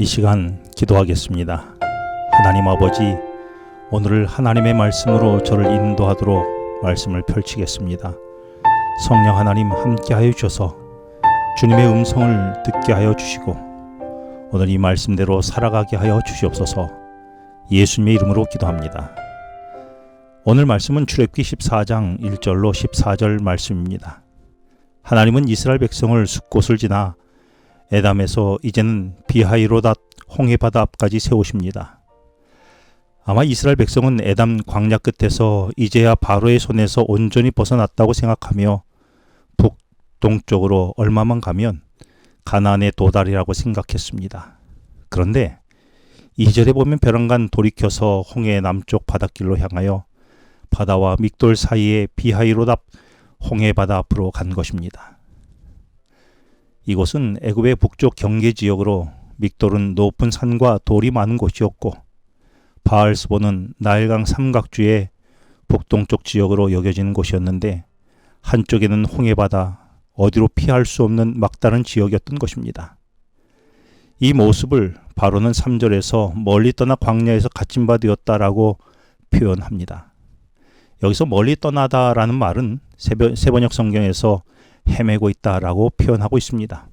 이 시간 기도하겠습니다. 하나님 아버지, 오늘 하나님의 말씀으로 저를 인도하도록 말씀을 펼치겠습니다. 성령 하나님 함께하여 주셔서 주님의 음성을 듣게 하여 주시고 오늘 이 말씀대로 살아가게 하여 주시옵소서. 예수님의 이름으로 기도합니다. 오늘 말씀은 출애굽기 14장 1절로 14절 말씀입니다. 하나님은 이스라엘 백성을 숫곳을 지나 에담에서 이제는 비하이로닷 홍해바다 앞까지 세우십니다. 아마 이스라엘 백성은 에담 광야 끝에서 이제야 바로의 손에서 온전히 벗어났다고 생각하며 북동쪽으로 얼마만 가면 가나안에 도달이라고 생각했습니다. 그런데 2절에 보면 벼랑간 돌이켜서 홍해 남쪽 바닷길로 향하여 바다와 믹돌 사이에 비하이로닷 홍해바다 앞으로 간 것입니다. 이곳은 애굽의 북쪽 경계 지역으로 믹돌은 높은 산과 돌이 많은 곳이었고 바알스본은 나일강 삼각주의 북동쪽 지역으로 여겨지는 곳이었는데 한쪽에는 홍해바다, 어디로 피할 수 없는 막다른 지역이었던 것입니다. 이 모습을 바로는 3절에서 멀리 떠나 광야에서 갇힌 바 되었다라고 표현합니다. 여기서 멀리 떠나다라는 말은 세번역 성경에서 헤매고 있다라고 표현하고 있습니다.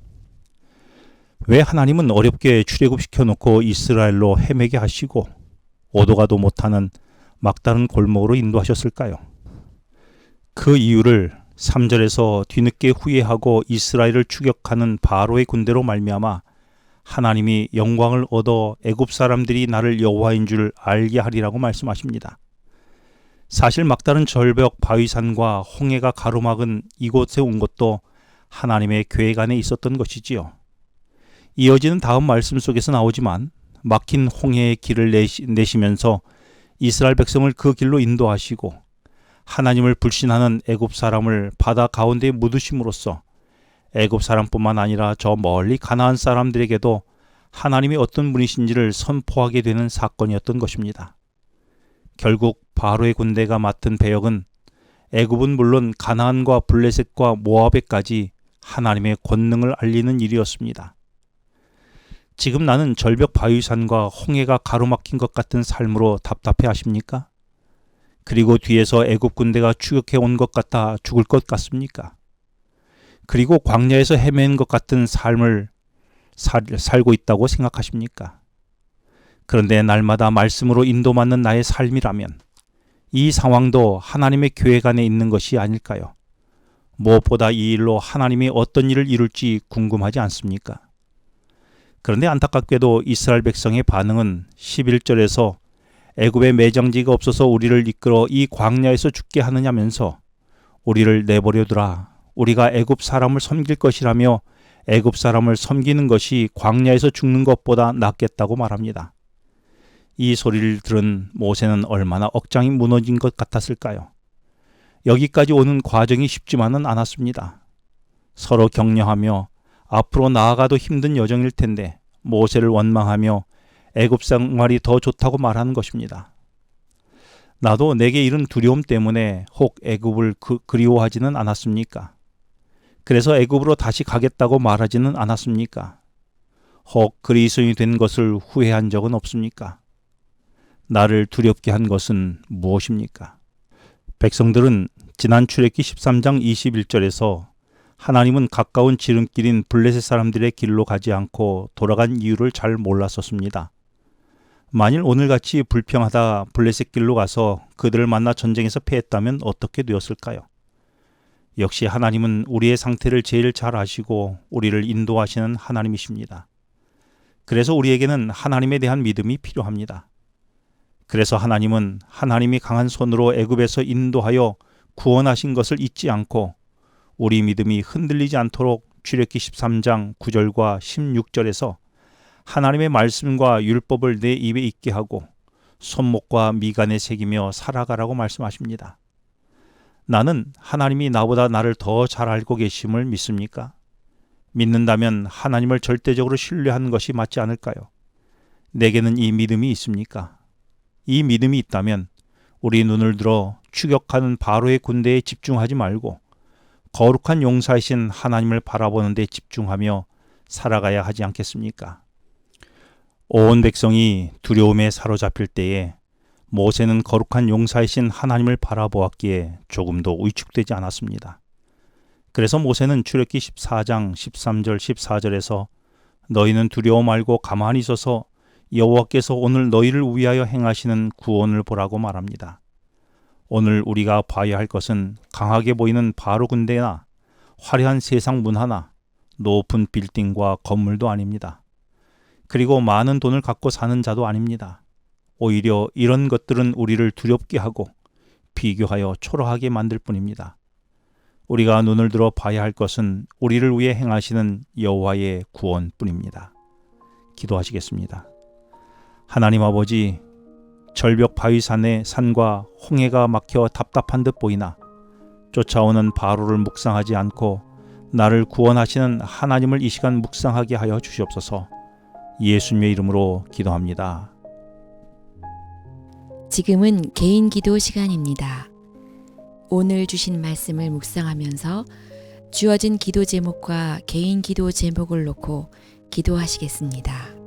왜 하나님은 어렵게 출애굽시켜 놓고 이스라엘로 헤매게 하시고 오도 가도 못하는 막다른 골목으로 인도하셨을까요? 그 이유를 3절에서 뒤늦게 후회하고 이스라엘을 추격하는 바로의 군대로 말미암아 하나님이 영광을 얻어 애굽 사람들이 나를 여호와인 줄 알게 하리라고 말씀하십니다. 사실 막다른 절벽 바위산과 홍해가 가로막은 이곳에 온 것도 하나님의 계획 안에 있었던 것이지요. 이어지는 다음 말씀 속에서 나오지만 막힌 홍해의 길을 내시면서 이스라엘 백성을 그 길로 인도하시고 하나님을 불신하는 애굽 사람을 바다 가운데에 묻으심으로써 애굽 사람뿐만 아니라 저 멀리 가나안 사람들에게도 하나님이 어떤 분이신지를 선포하게 되는 사건이었던 것입니다. 결국 바로의 군대가 맡은 배역은 애굽은 물론 가나안과 블레셋과 모압에까지 하나님의 권능을 알리는 일이었습니다. 지금 나는 절벽 바위산과 홍해가 가로막힌 것 같은 삶으로 답답해 하십니까? 그리고 뒤에서 애굽 군대가 추격해 온 것 같아 죽을 것 같습니까? 그리고 광야에서 헤맨 것 같은 삶을 살고 있다고 생각하십니까? 그런데 날마다 말씀으로 인도받는 나의 삶이라면 이 상황도 하나님의 계획 안에 있는 것이 아닐까요? 무엇보다 이 일로 하나님이 어떤 일을 이룰지 궁금하지 않습니까? 그런데 안타깝게도 이스라엘 백성의 반응은 11절에서 애굽에 매장지가 없어서 우리를 이끌어 이 광야에서 죽게 하느냐면서 우리를 내버려 두라. 우리가 애굽 사람을 섬길 것이라며 애굽 사람을 섬기는 것이 광야에서 죽는 것보다 낫겠다고 말합니다. 이 소리를 들은 모세는 얼마나 억장이 무너진 것 같았을까요? 여기까지 오는 과정이 쉽지만은 않았습니다. 서로 격려하며 앞으로 나아가도 힘든 여정일 텐데 모세를 원망하며 애굽 생활이 더 좋다고 말하는 것입니다. 나도 내게 이른 두려움 때문에 혹 애굽을 그리워하지는 않았습니까? 그래서 애굽으로 다시 가겠다고 말하지는 않았습니까? 혹 그리스도인이 된 것을 후회한 적은 없습니까? 나를 두렵게 한 것은 무엇입니까? 백성들은 지난 출애굽기 13장 21절에서 하나님은 가까운 지름길인 블레셋 사람들의 길로 가지 않고 돌아간 이유를 잘 몰랐었습니다. 만일 오늘같이 불평하다 블레셋 길로 가서 그들을 만나 전쟁에서 패했다면 어떻게 되었을까요? 역시 하나님은 우리의 상태를 제일 잘 아시고 우리를 인도하시는 하나님이십니다. 그래서 우리에게는 하나님에 대한 믿음이 필요합니다. 그래서 하나님은 하나님이 강한 손으로 애굽에서 인도하여 구원하신 것을 잊지 않고 우리 믿음이 흔들리지 않도록 출애굽기 13장 9절과 16절에서 하나님의 말씀과 율법을 내 입에 있게 하고 손목과 미간에 새기며 살아가라고 말씀하십니다. 나는 하나님이 나보다 나를 더 잘 알고 계심을 믿습니까? 믿는다면 하나님을 절대적으로 신뢰하는 것이 맞지 않을까요? 내게는 이 믿음이 있습니까? 이 믿음이 있다면 우리 눈을 들어 추격하는 바로의 군대에 집중하지 말고 거룩한 용사이신 하나님을 바라보는 데 집중하며 살아가야 하지 않겠습니까? 온 백성이 두려움에 사로잡힐 때에 모세는 거룩한 용사이신 하나님을 바라보았기에 조금도 위축되지 않았습니다. 그래서 모세는 출애굽기 14장 13절 14절에서 너희는 두려워 말고 가만히 있어서 여호와께서 오늘 너희를 위하여 행하시는 구원을 보라고 말합니다. 오늘 우리가 봐야 할 것은 강하게 보이는 바로 군대나 화려한 세상 문화나 높은 빌딩과 건물도 아닙니다. 그리고 많은 돈을 갖고 사는 자도 아닙니다. 오히려 이런 것들은 우리를 두렵게 하고 비교하여 초라하게 만들 뿐입니다. 우리가 눈을 들어 봐야 할 것은 우리를 위해 행하시는 여호와의 구원뿐입니다. 기도하시겠습니다. 하나님 아버지, 절벽 바위산의 산과 홍해가 막혀 답답한 듯 보이나 쫓아오는 바로를 묵상하지 않고 나를 구원하시는 하나님을 이 시간 묵상하게 하여 주시옵소서. 예수님의 이름으로 기도합니다. 지금은 개인 기도 시간입니다. 오늘 주신 말씀을 묵상하면서 주어진 기도 제목과 개인 기도 제목을 놓고 기도하시겠습니다.